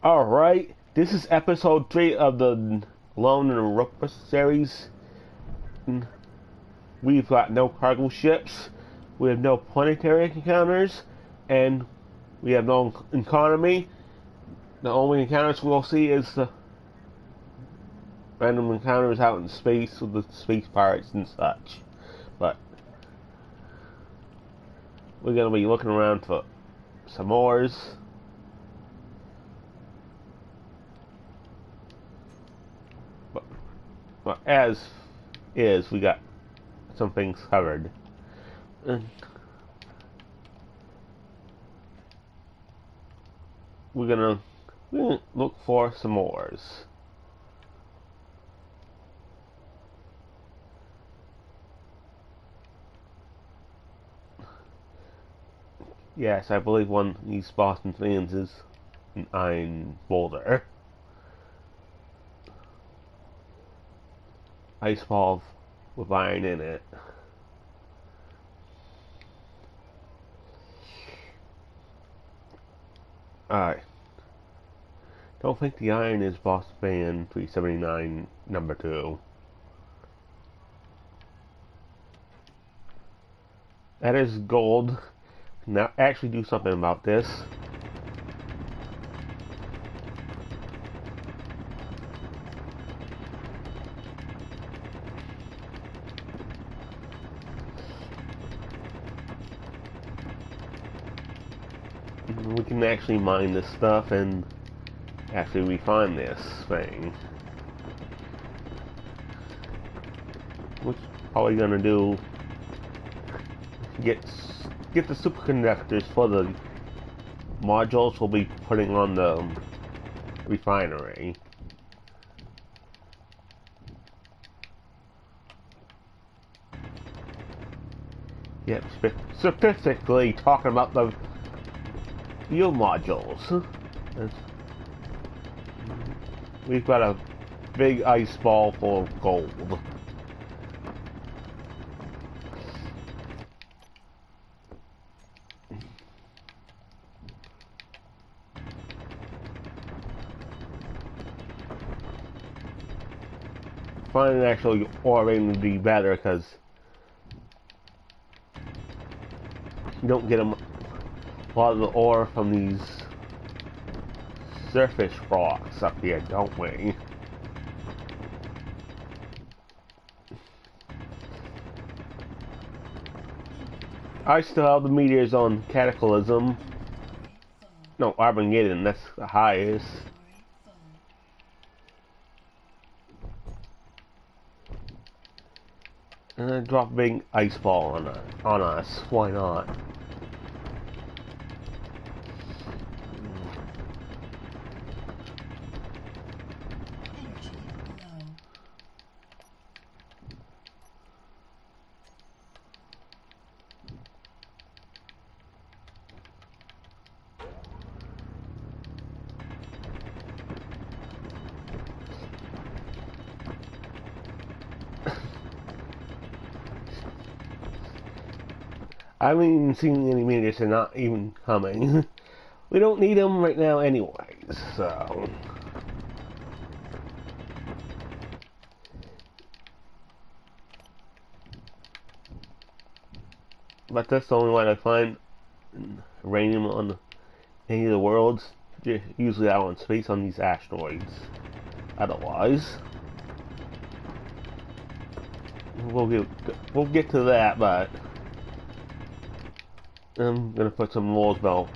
Alright, this is episode 3 of the Alone in Europa series. We've got no cargo ships, we have no planetary encounters, and we have no economy. The only encounters we'll see is the random encounters out in space with the space pirates and such. But we're going to be looking around for some ores. But as is, we got some things covered. We're gonna look for some ores. Yes, I believe one of these Boston fans is an iron boulder. Ice ball with iron in it. Alright. Don't think the iron is Boss Fan 379 number 2. That is gold. Now actually do something about this. We can actually mine this stuff and actually refine this thing. Which probably gonna do get the superconductors for the modules we'll be putting on the refinery. Yep, specifically talking about the fuel modules. We've got a big ice ball full of gold. Finding actually ore-ing would be better because you don't get a lot of the ore from these surface rocks up here, don't we? I still have the meteors on Cataclysm. No, Armageddon, that's the highest. And then drop a big ice ball on us. Why not? I haven't even seen any meteors, they're not even coming. We don't need them right now anyways, so... But that's the only way I find uranium on any of the worlds. Usually out in space on these asteroids. Otherwise... We'll get to that, but... I'm gonna put some walls belt.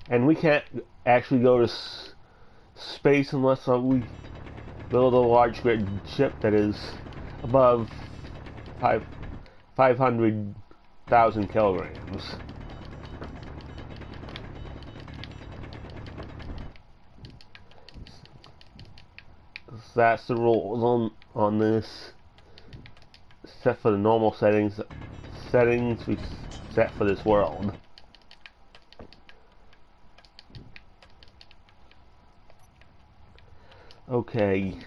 And we can't actually go to space unless we build a large grid ship that is above 500,000 kilograms. That's the rules on this, except for the normal settings we set for this world. Okay.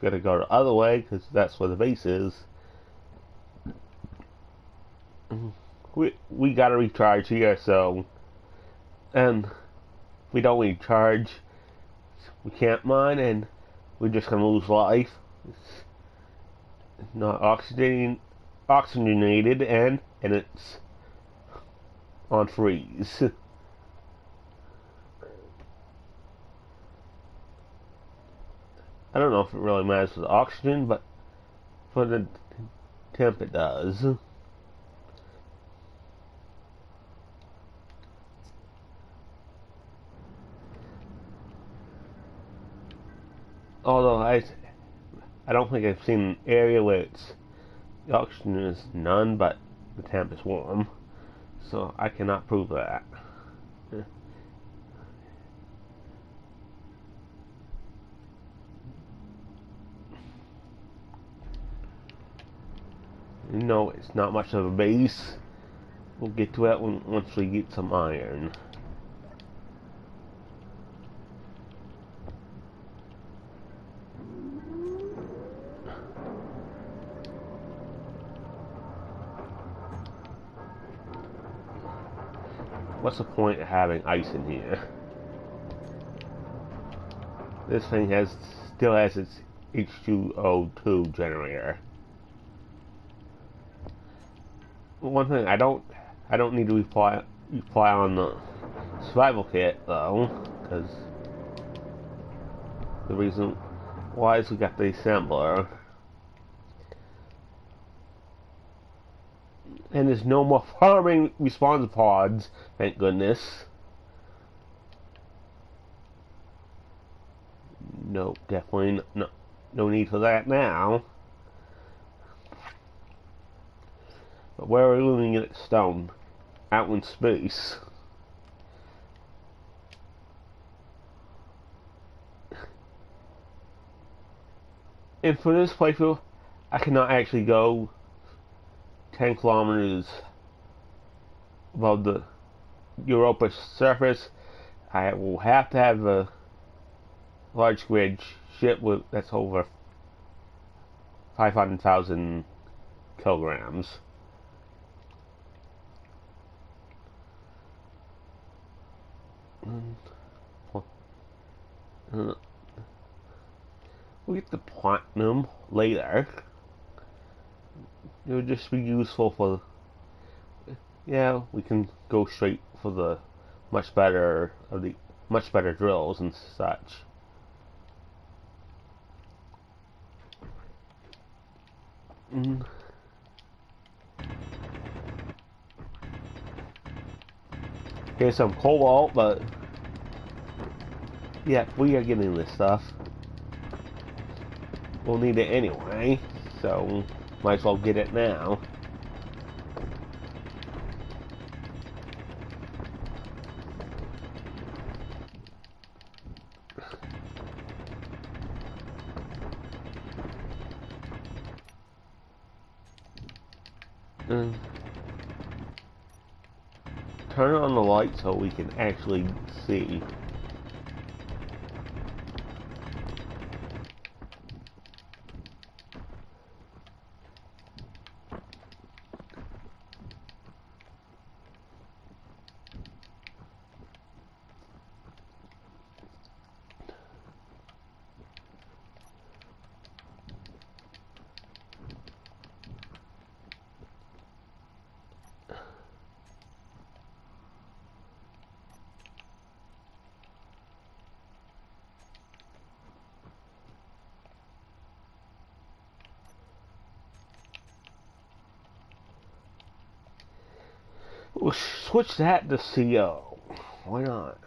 gotta go the other way because that's where the base is. We gotta recharge here, so, and we don't recharge, we can't mine, and we're just gonna lose life. It's not oxygenated, and it's on freeze. I don't know if it really matters for the oxygen, but for the temp it does. Although I don't think I've seen an area where the oxygen is none, but the temp is warm. So I cannot prove that. No, it's not much of a base. We'll get to it once we get some iron. What's the point of having ice in here? This thing still has its H2O2 generator. One thing I don't need to reply on the survival kit though, because the reason why is we got the assembler. And there's no more farming respawn pods, thank goodness. Nope, definitely no need for that now. But where are we living at stone? Out in space. And for this playthrough, I cannot actually go 10 kilometers above the Europa surface. I will have to have a large grid ship that's over 500,000 kilograms. We'll get the platinum later. It would just be useful for, yeah, we can go straight for the much better drills and such. Here's some cobalt, but yeah, we are getting this stuff. We'll need it anyway, so might as well get it now. Turn on the light so we can actually see. We'll switch that to CO. Why not?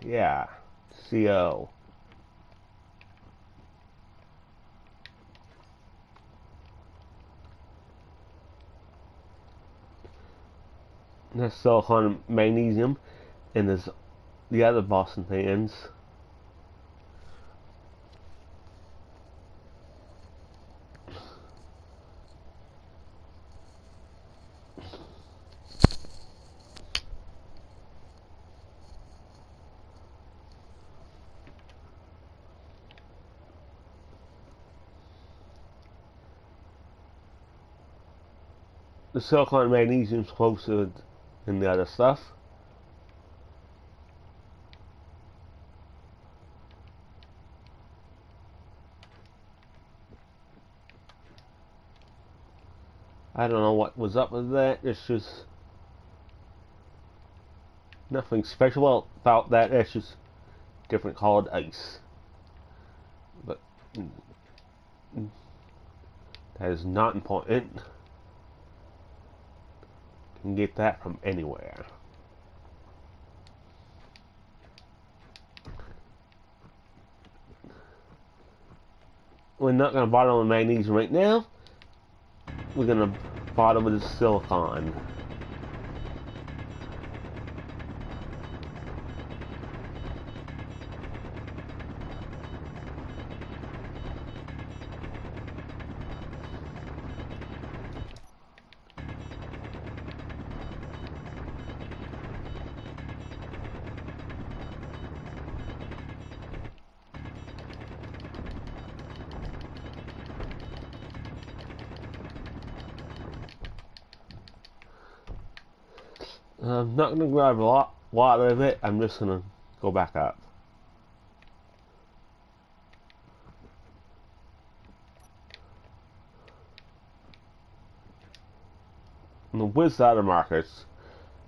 Yeah, CO. There's silicon magnesium, and there's the other Boston fans. the silicon and magnesium's closer than the other stuff. I don't know what was up with that. It's just nothing special about that. It's just different colored ice. But that is not important. You can get that from anywhere. We're not going to bother with magnesium right now. We're going to bother with the silicon. I'm not going to grab a lot of it. I'm just going to go back up. And where's the other markers?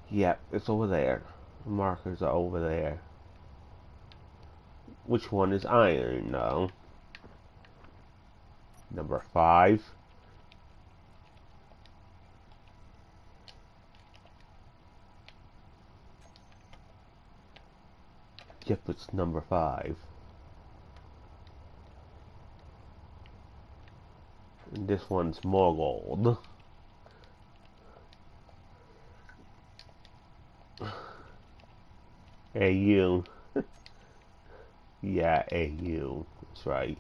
Yep, it's over there. The markers are over there. Which one is iron, though? Number 5. Yep, it's number 5. And this one's more gold. Hey, you. Yeah, hey, you. That's right.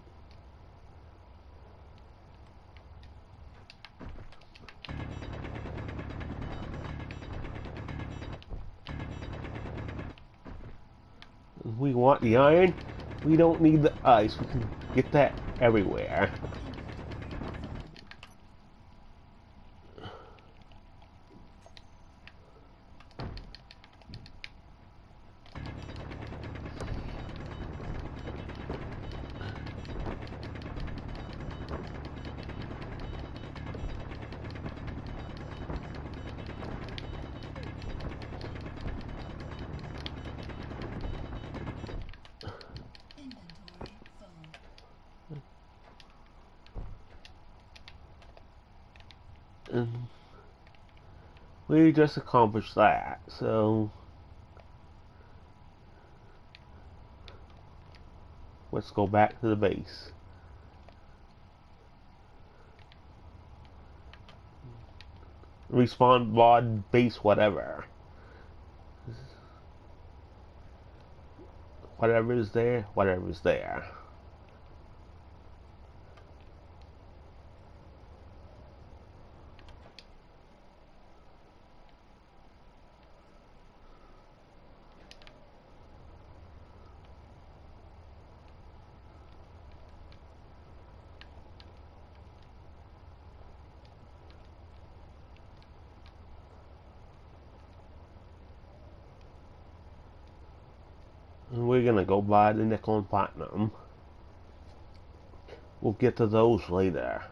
We want the iron. We don't need the ice. We can get that everywhere. And we just accomplished that, so let's go back to the base. Respawn mod base whatever. Whatever is there, whatever is there. And we're gonna go buy the nickel and platinum. We'll get to those later.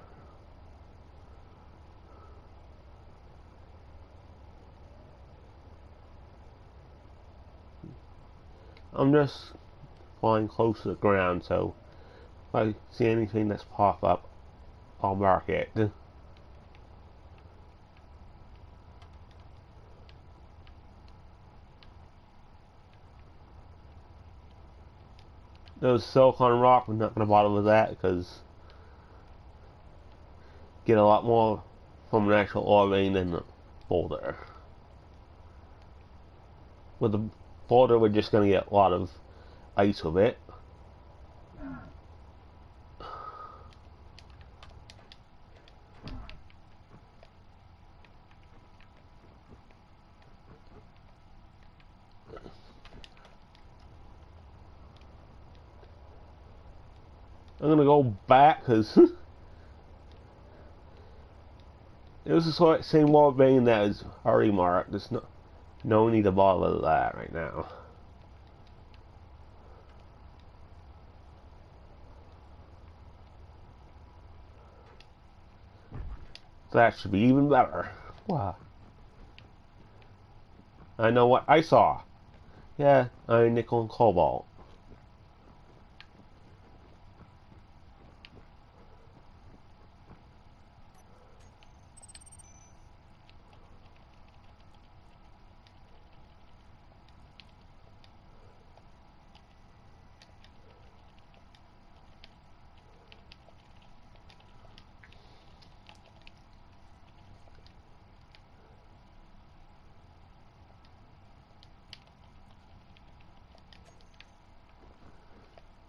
I'm just flying close to the ground, so if I see anything that's pop up, I'll mark it. Those silicon rock, we're not going to bother with that because get a lot more from an actual ore vein than the boulder. With the boulder, we're just going to get a lot of ice with it. I'm gonna go back because It was the same wall vein that is already marked. There's no need to bother that right now. That should be even better. Wow. I know what I saw. Yeah, iron, nickel, and cobalt.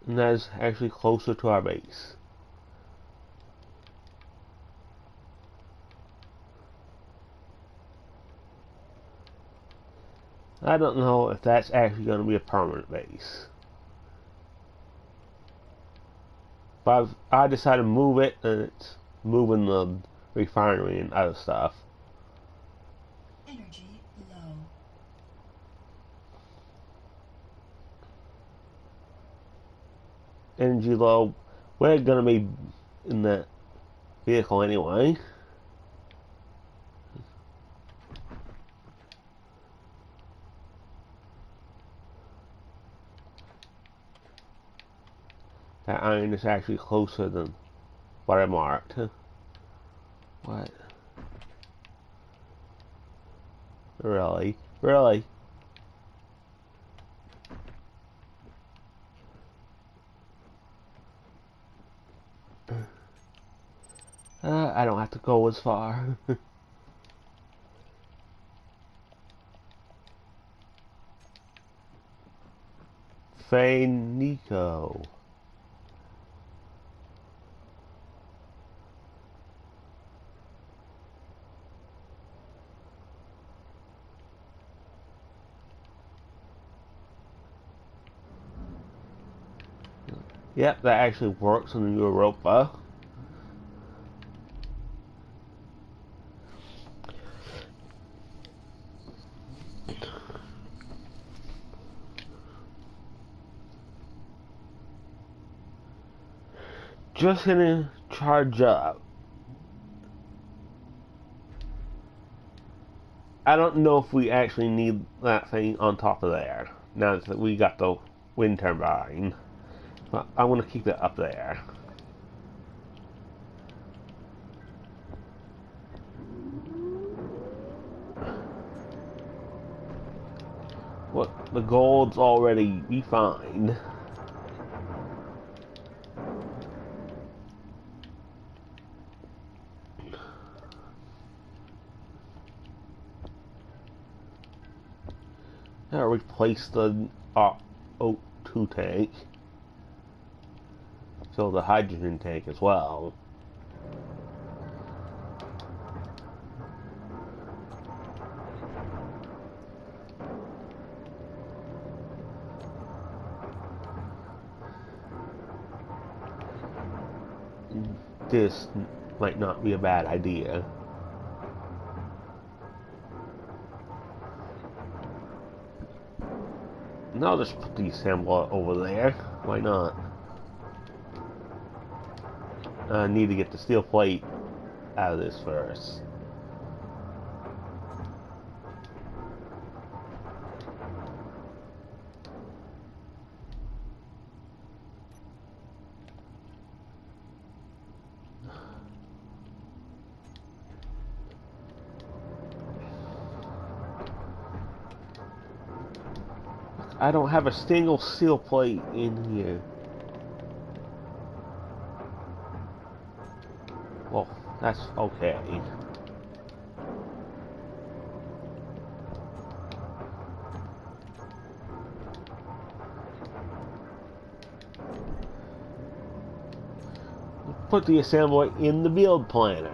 And that is actually closer to our base. I don't know if that's actually going to be a permanent base. But I decided to move it, and it's moving the refinery and other stuff. Energy low. Energy low. We're going to be in that vehicle anyway. That iron is actually closer than what I marked. What? Really? Really? I don't have to go as far. Nico. Yep, that actually works in Europa. Just gonna charge up. I don't know if we actually need that thing on top of there. Now that we got the wind turbine. But I want to keep it up there. What? The gold's already refined. Now replace the O2 tank. So the hydrogen tank as well. This might not be a bad idea. Now just put the assembler over there. Why not? I need to get the steel plate out of this first. I don't have a single steel plate in here. Well, that's okay. Put the assembly in the build planner.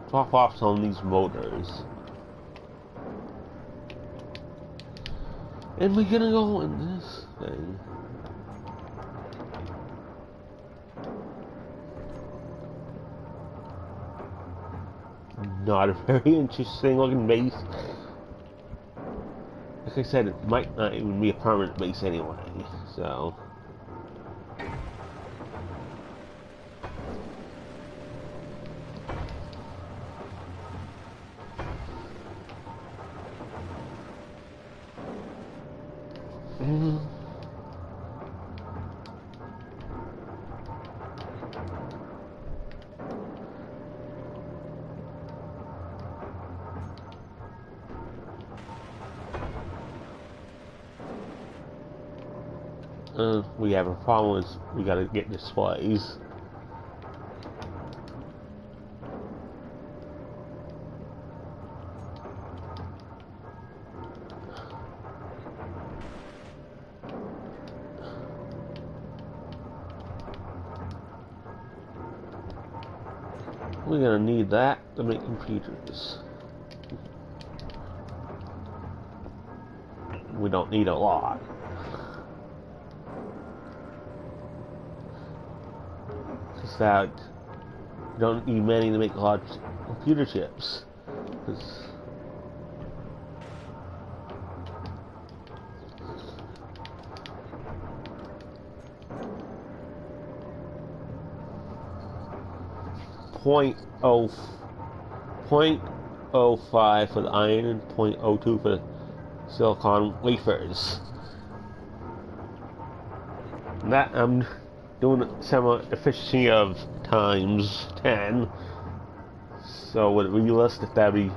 drop off some of these motors. And we're gonna go in this thing. Not a very interesting looking base. Like I said, it might not even be a permanent base anyway, so. We have a problem is we gotta get displays. We're gonna need that to make computers. We don't need a lot. Just that you don't need many to make a lot of computer chips. 0.05 for the iron and 0.02 for the silicon wafers. And that I'm doing semi efficiency of times 10. So with realistic, that'd be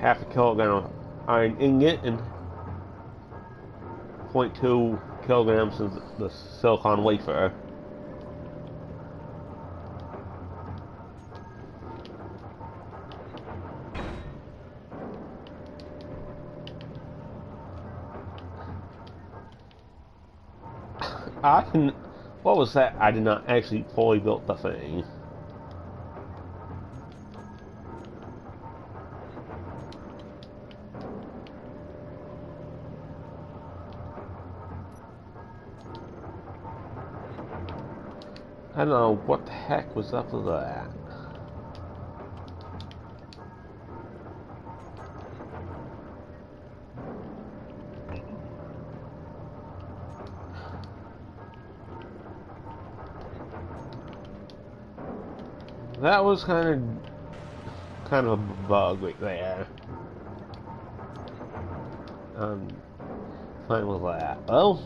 half a kilogram of iron ingot and 0.2 kilograms of the silicon wafer. What was that? I did not actually fully build the thing. I don't know what the heck was up with that. That was kind of a bug right there. Fine with that. Well,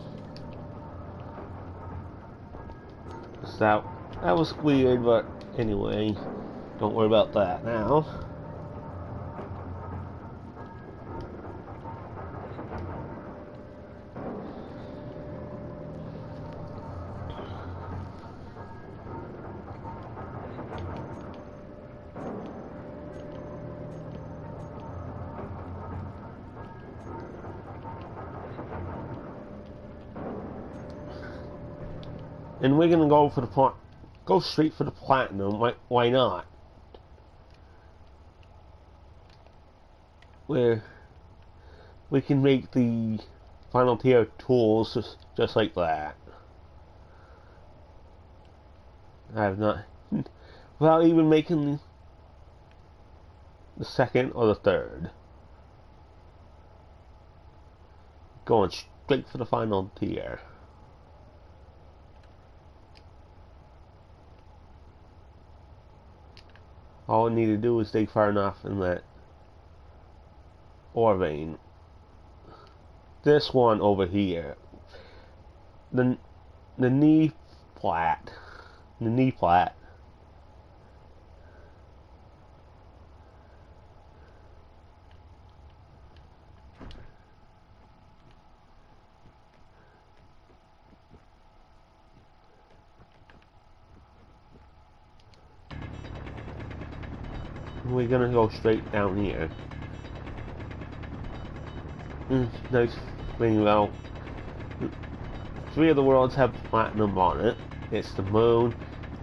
that was weird, but anyway, don't worry about that now. And we're gonna go straight for the platinum. Why not? Where we can make the final tier tools just like that. I have not, without even making the second or the third. Going straight for the final tier. All I need to do is dig far enough in that ore vein. This one over here, the knee plat, we're gonna go straight down here. Nice thing about 3 of the worlds have platinum on it. It's the moon,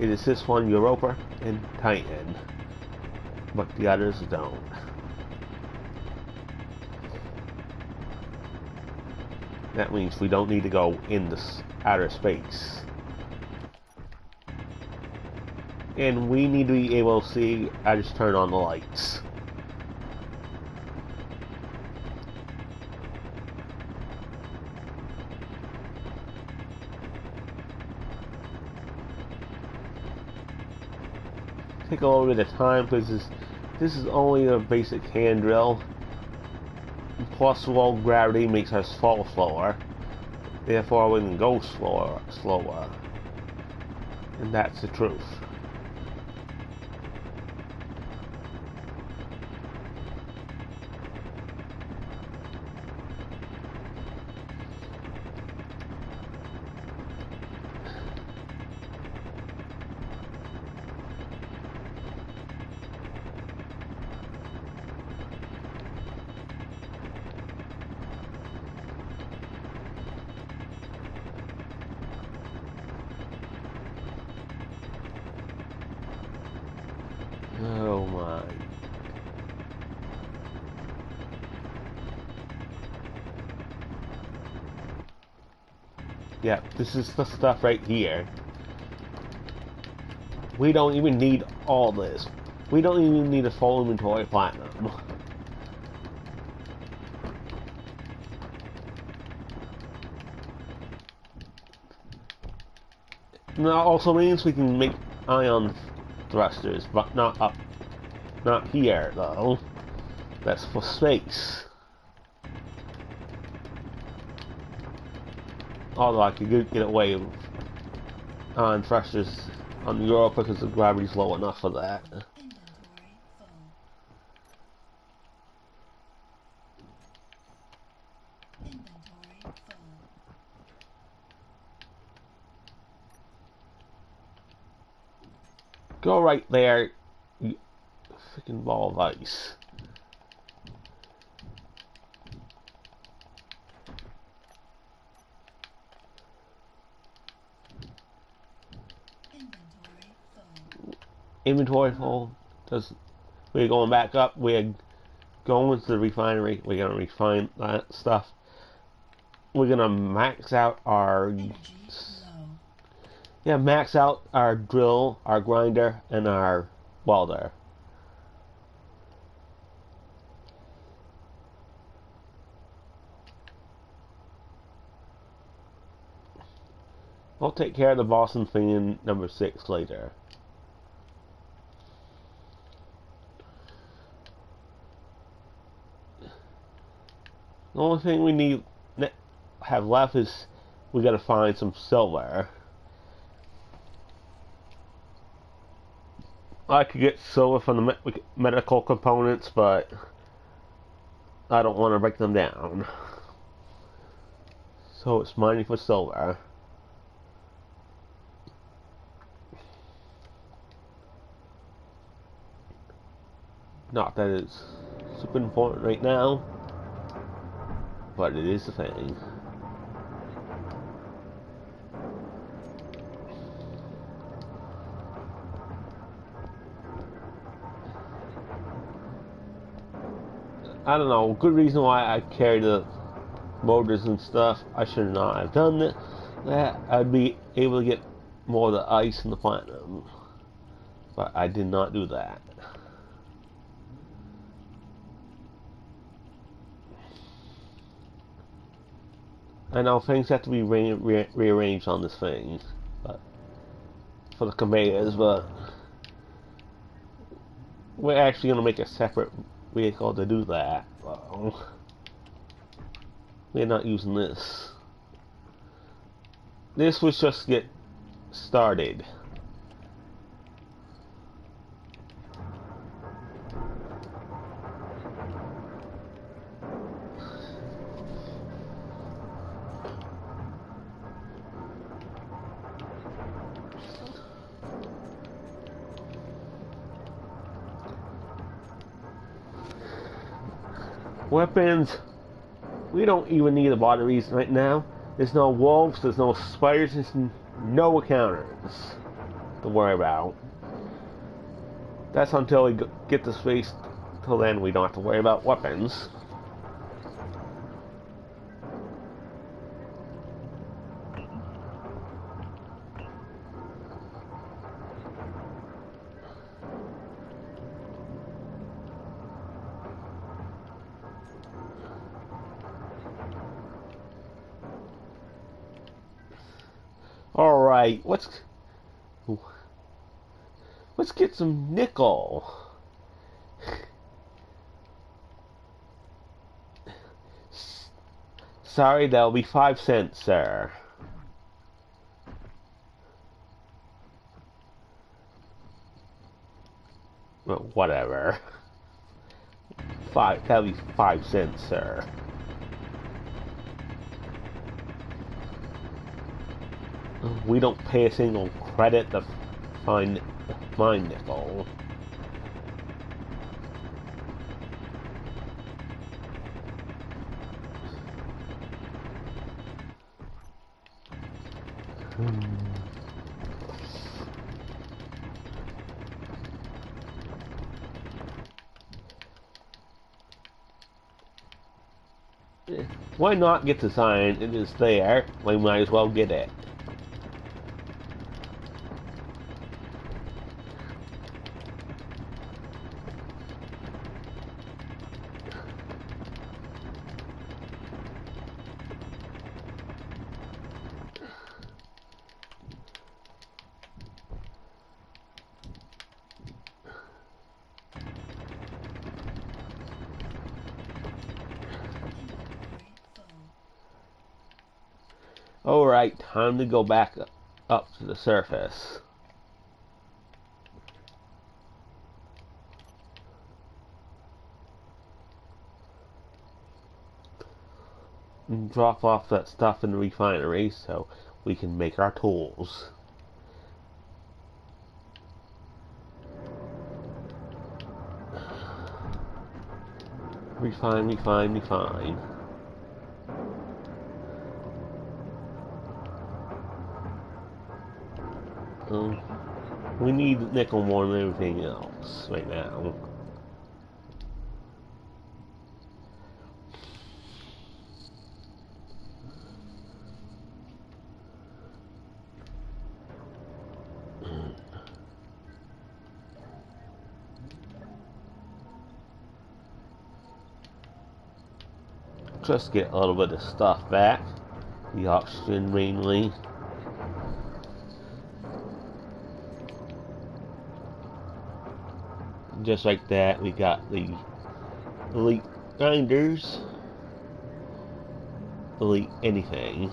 It is this one, Europa and Titan, but the others don't. That means we don't need to go in this outer space. And we need to be able to see. I just turn on the lights. Take a little bit of time because this is only a basic hand drill. Plus, low gravity makes us fall slower. Therefore, we can go slower. And that's the truth. Oh my. Yeah, this is the stuff right here. We don't even need all this. We don't even need a full inventory of platinum. And that also means we can make ion thrusters, but not here though. That's for space. Although I could get away with ion thrusters on Europa because the gravity's low enough for that. Go right there, you freaking ball of ice. Inventory full. We're going back up. We're going to the refinery. We're gonna refine that stuff. We're gonna max out our max out our drill, our grinder, and our welder. We'll take care of the Boston thing in number 6 later. The only thing we need have left is we gotta find some silver. I could get silver from the medical components, but I don't want to break them down. So it's mining for silver. Not that it's super important right now, but it is a thing. I don't know, good reason why I carry the motors and stuff. I should not have done that. I'd be able to get more of the ice and the platinum, but I did not do that. I know things have to be rearranged on this thing, but for the conveyors, but we're actually going to make a separate vehicle to do that. Well, we're not using this. This was just to get started. Weapons, we don't even need the batteries right now. There's no wolves, there's no spiders, there's no encounters. to worry about. That's until we get to space. Till then, we don't have to worry about weapons. All right, let's get some nickel. Sorry, that'll be 5 cents, sir. Well, whatever. That'll be 5 cents, sir. We don't pay a single credit to find mine nickel. Why not get the sign? It is there. We might as well get it. Alright, time to go back up to the surface. And drop off that stuff in the refinery so we can make our tools. Refine, refine, refine. We need nickel more than everything else right now. Just get a little bit of stuff back. The oxygen mainly. Just like that, we got the elite grinders. Elite anything.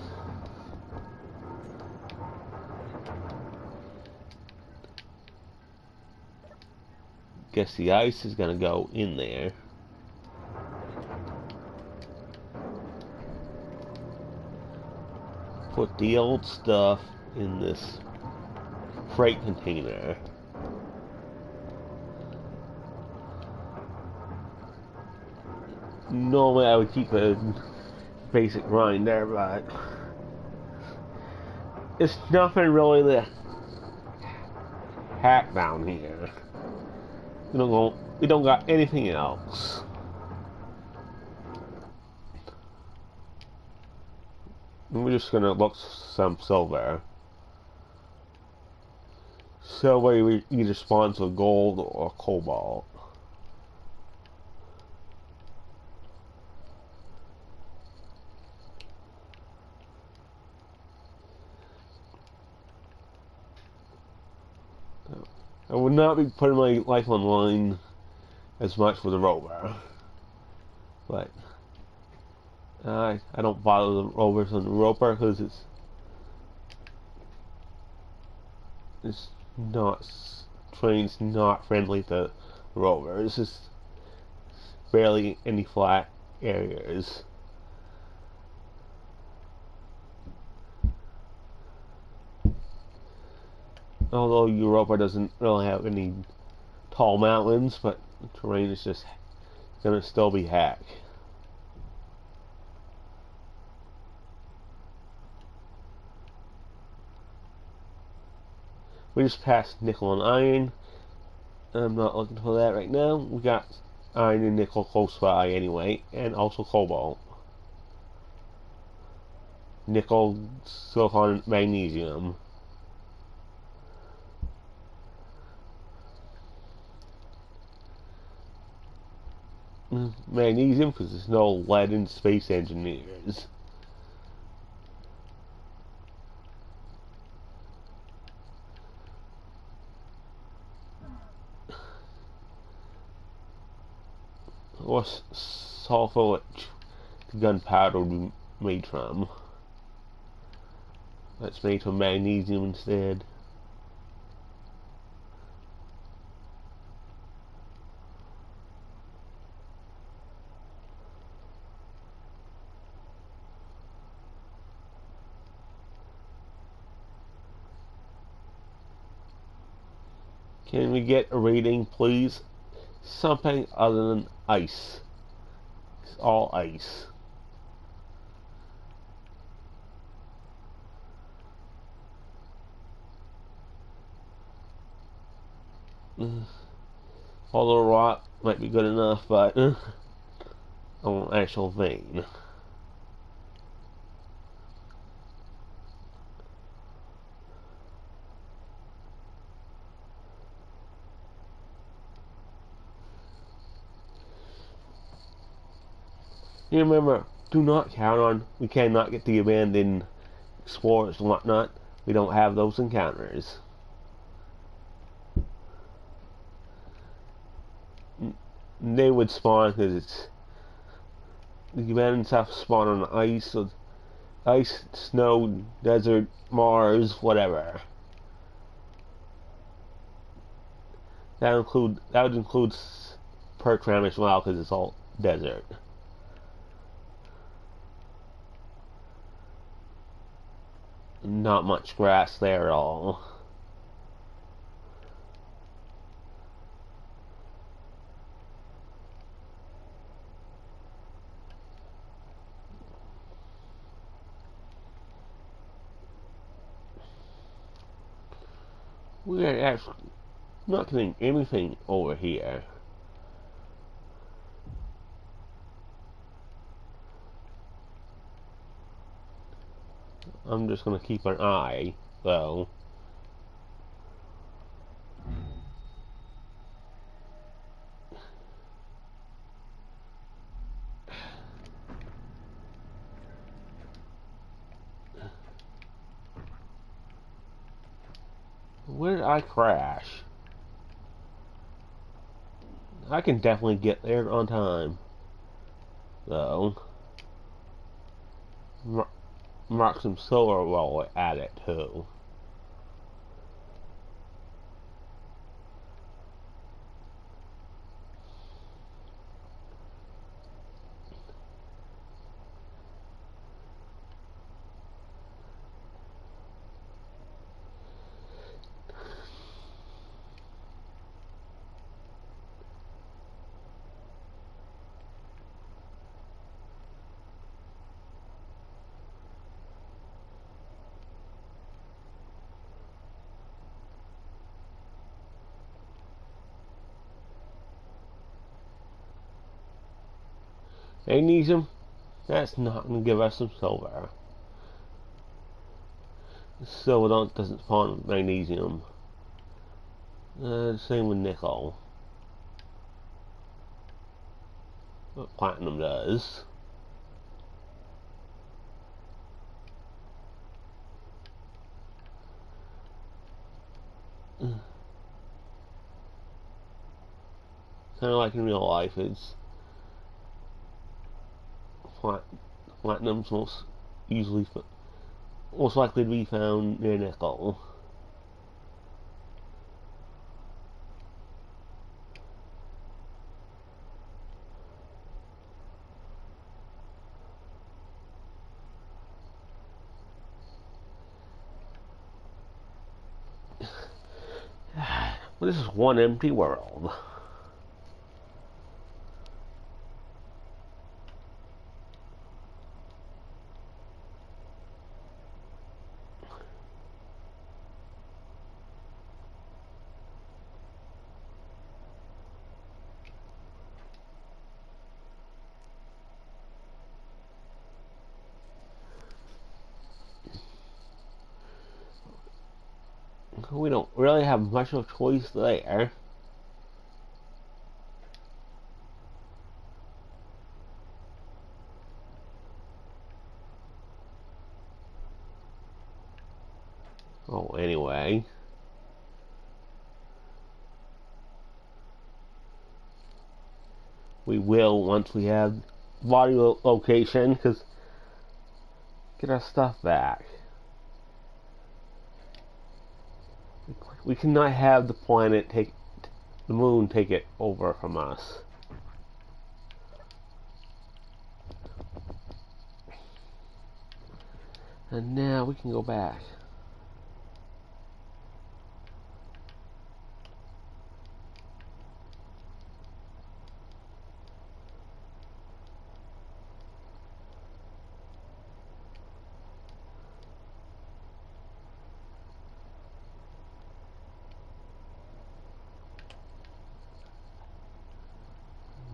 Guess the ice is gonna go in there. Put the old stuff in this freight container. Normally I would keep a basic grinder, but it's nothing really to hack down here. We don't got anything else. We're just gonna look some silver. Silver either spawns with gold or cobalt. I would not be putting my life on the line as much with the rover, but I don't bother the rovers on the Europa because it's not terrain's not friendly to rovers. It's barely any flat areas. Although Europa doesn't really have any tall mountains, but the terrain is just gonna still be hack. We just passed nickel and iron. I'm not looking for that right now. We got iron and nickel close by anyway, and also cobalt. Nickel, silicon, magnesium. Magnesium, because there's no lead in space engineers. Or sulfur, which gunpowder would be made from. That's made from magnesium instead. Can we get a rating, please? Something other than ice. It's all ice. Although rock might be good enough, but I want actual vein. You remember, do not count on, we cannot get the abandoned explorers and whatnot. We don't have those encounters. They would spawn because it's the abandoned stuff spawn on ice, so ice, snow, desert, Mars, whatever. That would include Perkram as well because it's all desert. Not much grass there at all. We're actually not getting anything over here. I'm just gonna keep an eye, though. Where did I crash? I can definitely get there on time, though. Mark some silver while at it, too. Magnesium? That's not going to give us some silver. Silver doesn't spawn with magnesium. Same with nickel. But platinum does. Kind of like in real life, it's platinum's most likely to be found near nickel. Well, this is one empty world. We don't really have much of a choice there. Oh, anyway. We will once we have body location, because get our stuff back. We cannot have the planet take the moon take it over from us. And now we can go back.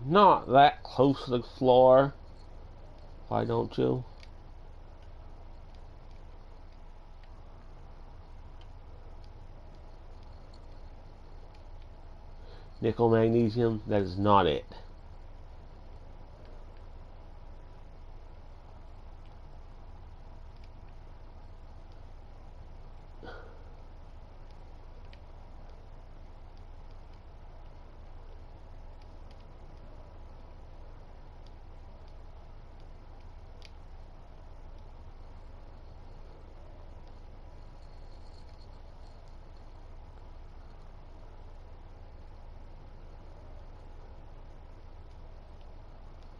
Not that close to the floor. Why don't you? Nickel magnesium, that is not it.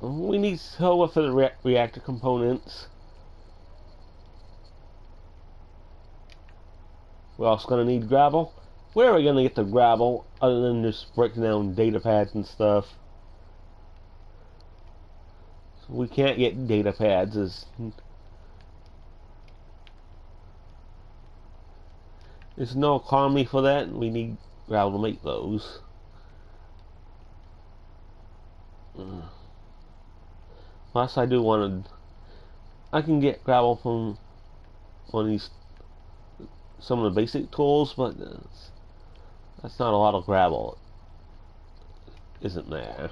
We need silver for the reactor components. We're also going to need gravel. Where are we going to get the gravel other than just breaking down data pads and stuff? So we can't get data pads. There's no economy for that, and we need gravel to make those. Plus, I do want to. I can get gravel from one of these, some of the basic tools, but that's not a lot of gravel, isn't there?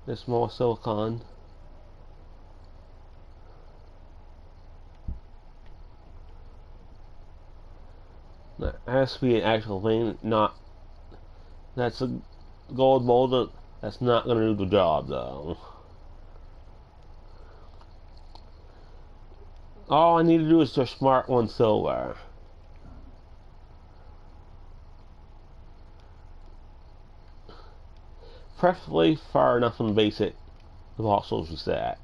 There's more silicon. That has to be an actual thing, not. That's a gold molder. That's not going to do the job, though. All I need to do is just smart one silver. Preferably far enough from the basic the voxels reset.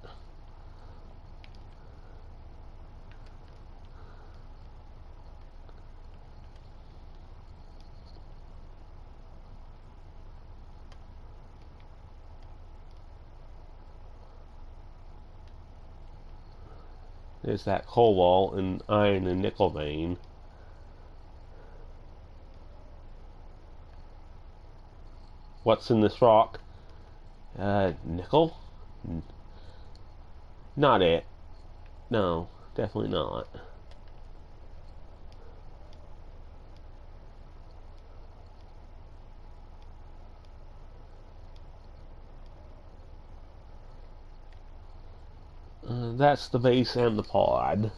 There's that cobalt and iron and nickel vein. What's in this rock? Nickel? Not it. No, definitely not. That's the base and the pod.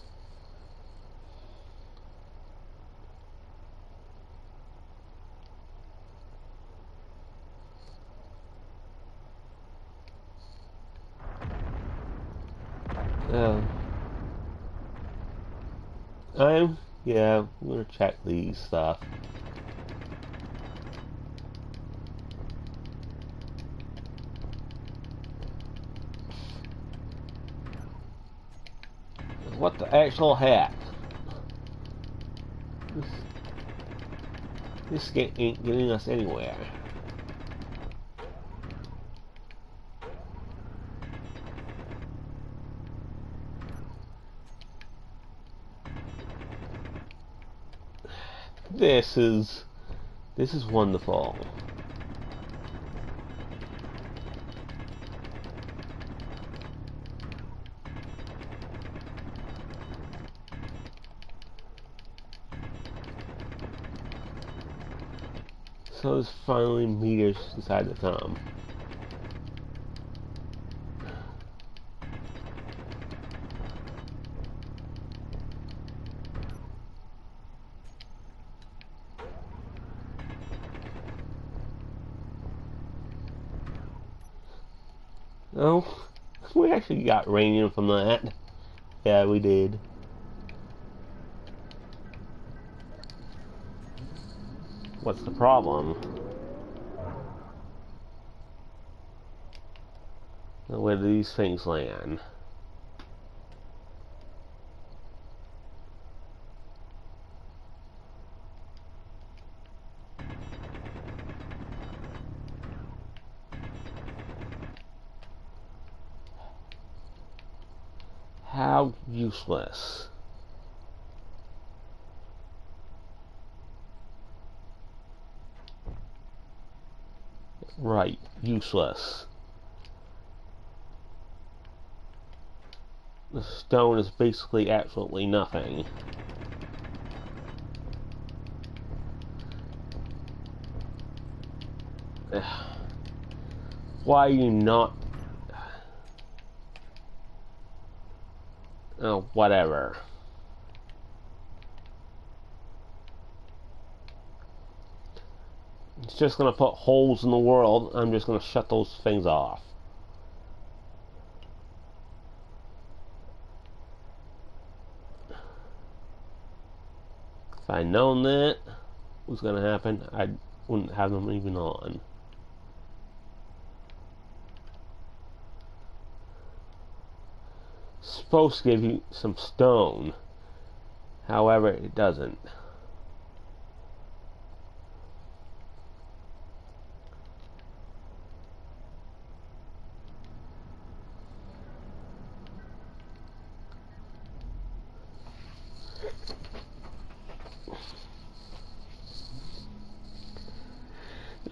Yeah, I'm gonna check these stuff. What the actual heck? This ain't getting us anywhere. This is wonderful. So it's finally meters inside the thumb. Oh, we actually got radium from that. Yeah, we did. What's the problem? Where do these things land? How useless. Right, useless. The stone is basically absolutely nothing. Why are you not... Oh, whatever. It's just gonna put holes in the world. I'm just gonna shut those things off. If I'd known that was gonna happen, I wouldn't have them even on. It's supposed to give you some stone. However, it doesn't.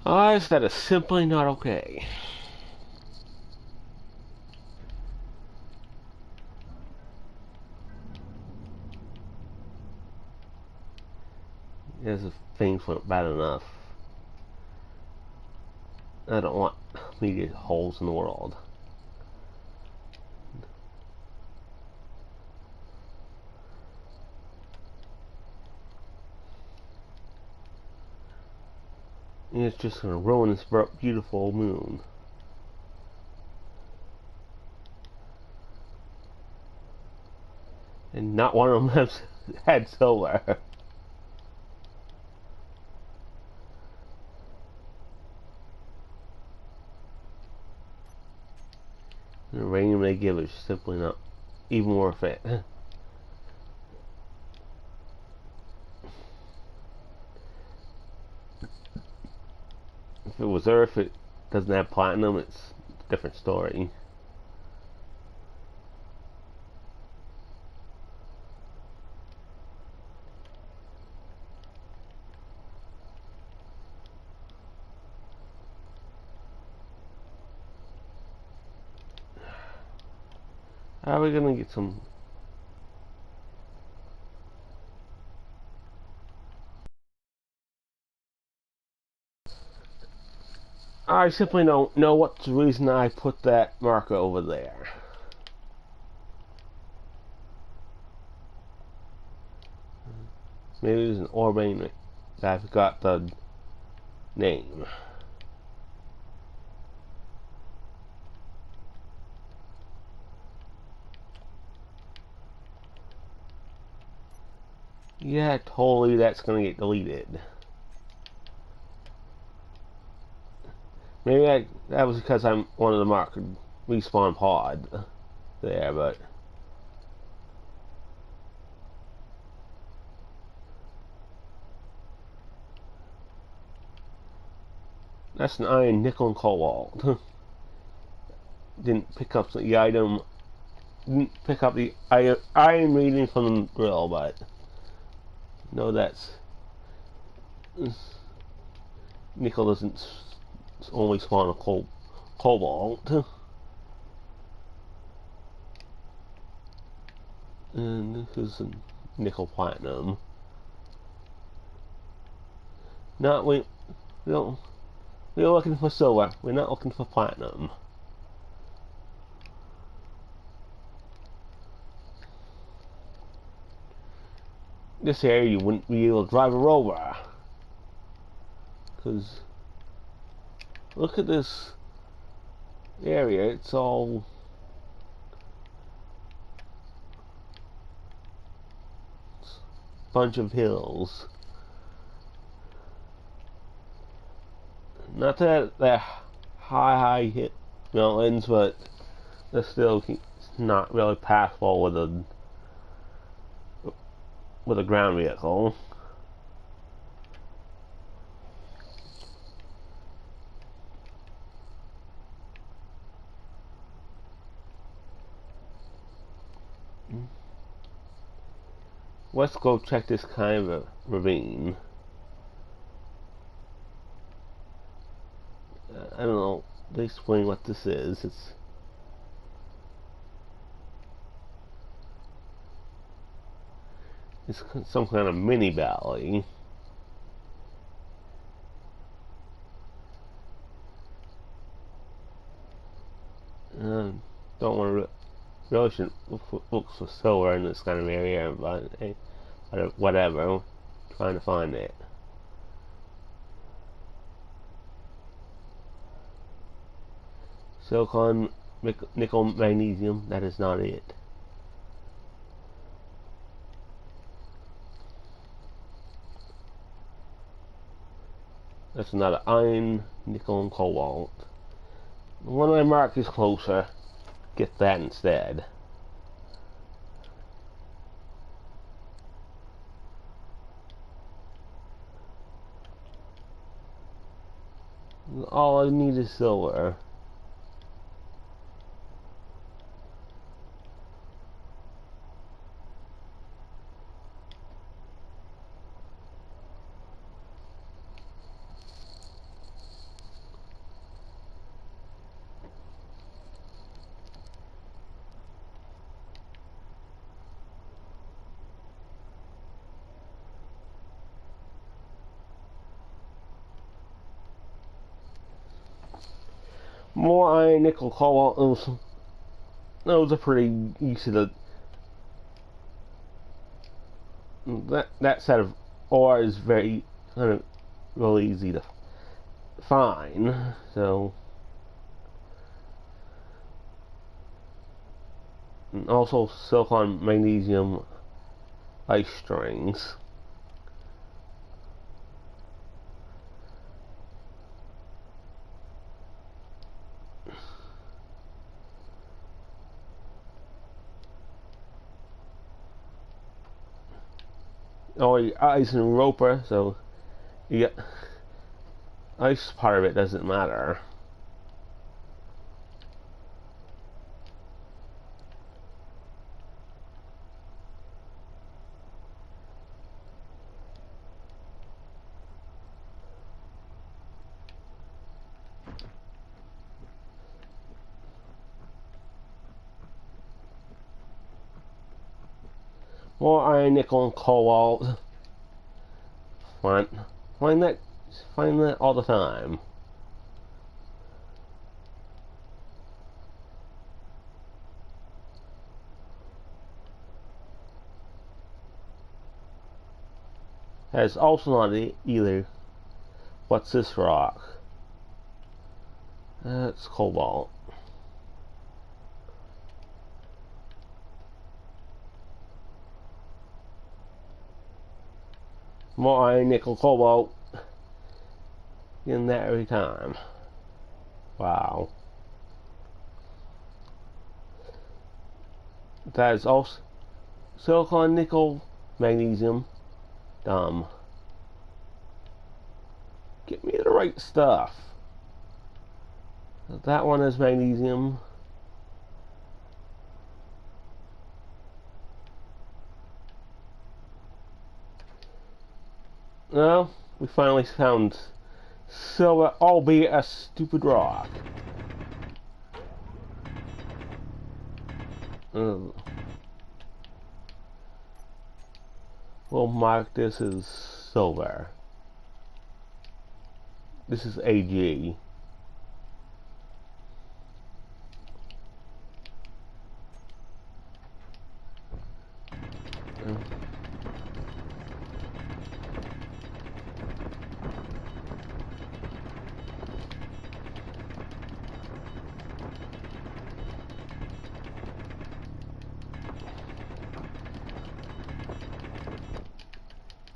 Odds that is simply not okay. As if things weren't bad enough. I don't want me to get holes in the world. And it's just gonna ruin this beautiful moon. And not one of them has had silver. The rain they give is simply not even worth it. If it was Earth, it doesn't have platinum, it's a different story. How are we gonna get some? I simply don't know what's the reason I put that marker over there. Maybe it's an Orbain that I forgot the name. Yeah, totally that's gonna get deleted. Maybe that was because I'm one of the marked respawn pod there, but that's an iron, nickel, and cobalt. Didn't pick up the item. Didn't pick up the iron reading from the drill, but no, that's nickel doesn't only spawn a cobalt. And this is a nickel platinum. Not we don't. We're looking for silver. We're not looking for platinum. This area you wouldn't be able to drive a rover. Because look at this area. It's all bunch of hills. Not that they're high mountains, but they're still not really passable with a ground vehicle. Let's go check this kind of a ravine. I don't know. They explain what this is. It's some kind of mini valley. Don't want to really shouldn't look for silver in this kind of area, but hey, whatever. Trying to find it. Silicon, nickel, magnesium. That is not it. That's another iron, nickel, and cobalt. One of my mark is closer. Get that instead. All I need is silver. More iron, nickel, cobalt. Those are pretty easy to. That set of ore is very kind of really easy to find. So, and also silicon, magnesium, ice strings. Oh, ice and Europa, so you get ice part of it doesn't matter. More iron, nickel, and cobalt. Find that all the time. That's also not either. What's this rock? That's cobalt. More iron, nickel, cobalt. Getting that every time. Wow. That is also silicon, nickel, magnesium. Dumb. Get me the right stuff. That one is magnesium. No, We finally found silver, albeit a stupid rock. We'll mark this as silver. This is AG.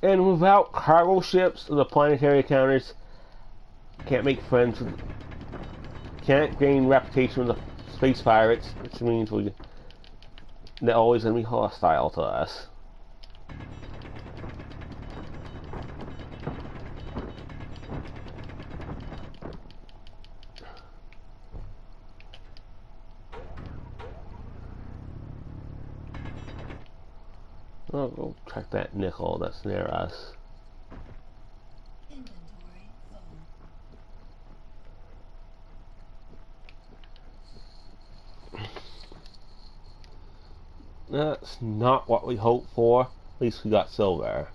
And without cargo ships, the planetary encounters can't make friends with, can't gain reputation with the space pirates, which means they're always going to be hostile to us. Oh, go check that nickel that's near us. Inventory full. That's not what we hoped for. At least we got silver.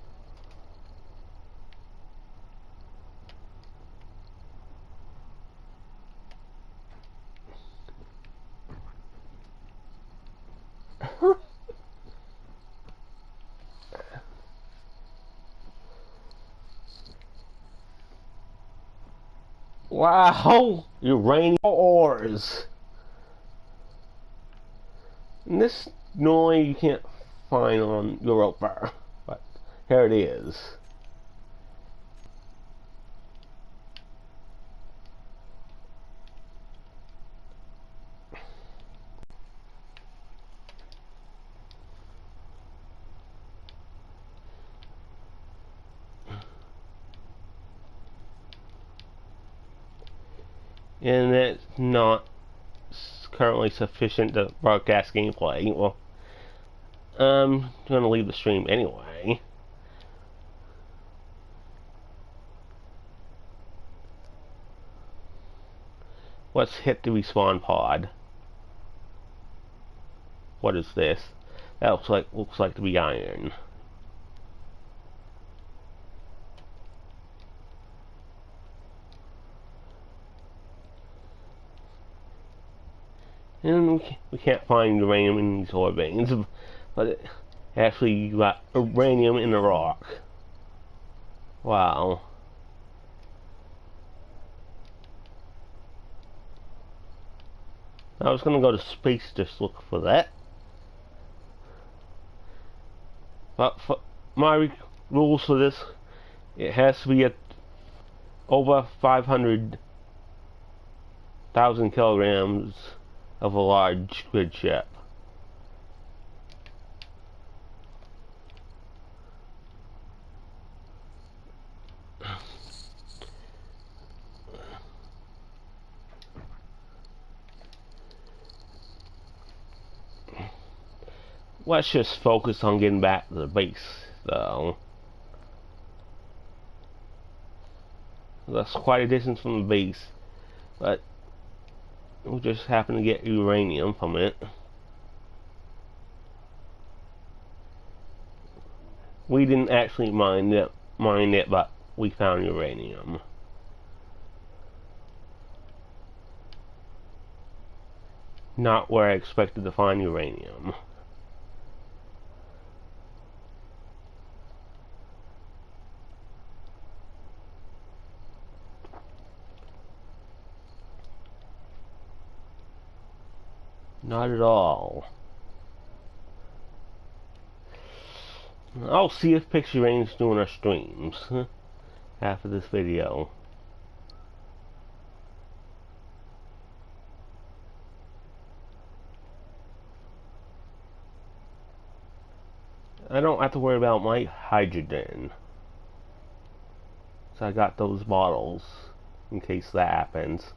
Wow! Uranium ores! And this normally you can't find on Europa, but here it is. And it's not currently sufficient to broadcast gameplay. Well, I'm gonna leave the stream anyway. Let's hit the respawn pod. What is this? That looks like to be iron. And we can't find uranium in these ore veins, but it actually got uranium in the rock. Wow. I was gonna go to space just look for that. But for my rules for this, it has to be at over 500,000 kilograms of a large grid ship. Let's just focus on getting back to the base, though. That's quite a distance from the base, but we just happen to get uranium from it. We didn't actually mine it, but we found uranium. Not where I expected to find uranium. Not at all. I'll see if Pixy Raine's doing her streams after this video. I don't have to worry about my hydrogen. So I got those bottles in case that happens.